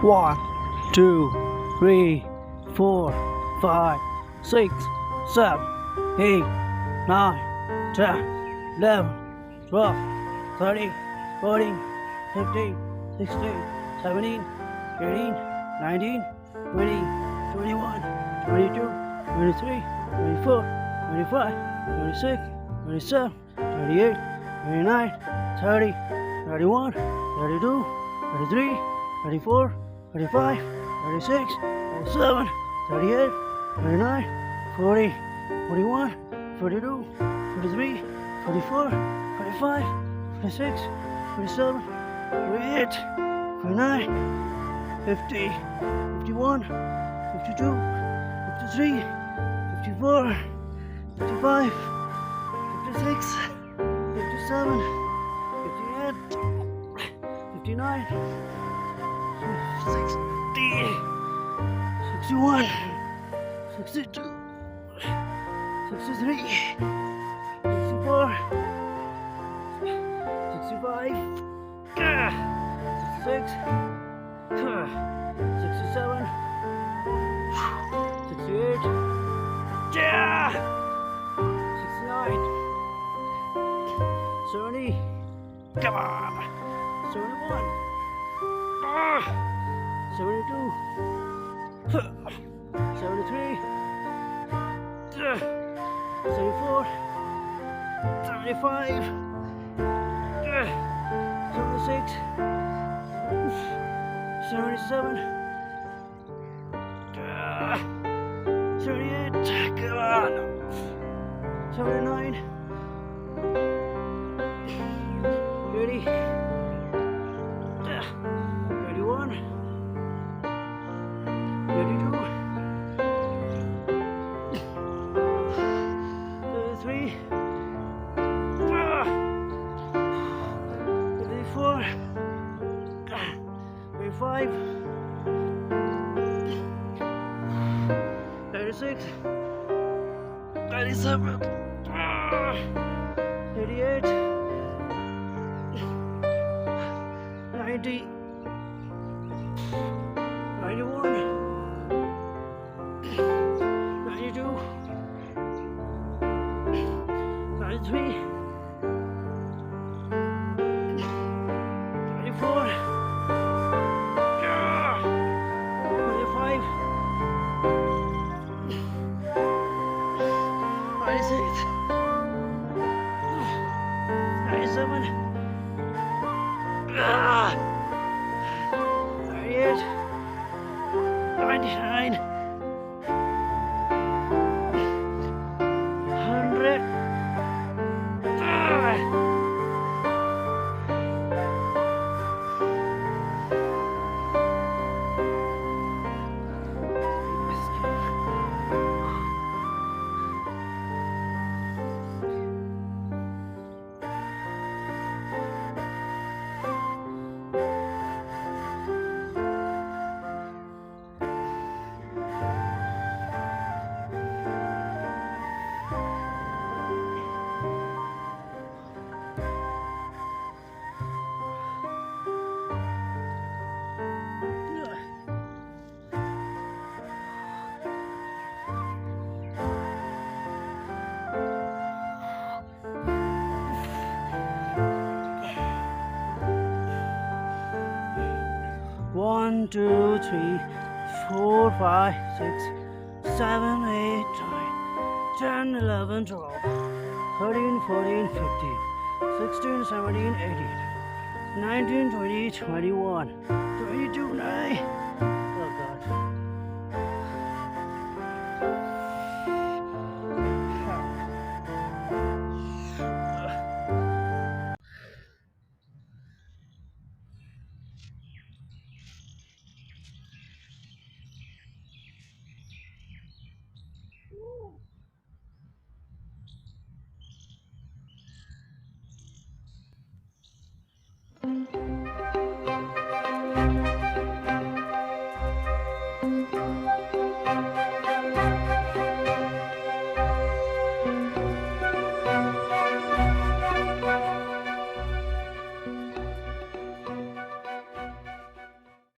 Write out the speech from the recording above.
1, 2, 3, 4, 5, 6, 7, 8, 9, 10, 11, 12, 13, 14, 15, 16, 17, 18, 19, 20, 21, 22, 23, 24, 25, 26, 27, 28, 29, 30, 31, 32, 33, 34, 35, 36, 37, 38, 39, 40, 41, 42, 43, 44, 45, 46, 47, 48, 49, 50, 51, 52, 53, 54, 55, 56, 57, 58, 59, 60, 61, 62, 63, 64, 65, 66, 67, 68, 69, 70, come on, 71, 72, 73, 74, 75, 76, 77, 78, come on, 79, 80, 81, 82, 33, 34, 35, 36, 37, 38, 90, 91, 92, 93, 94, 95, 96, 97, 98, 99, 100. One, two, three, 4, 5, 6, 7, 8, 9, 10, 11, 12, 13, 14, 15, 16, 17, 18, 19, 20, 21, 22, 9.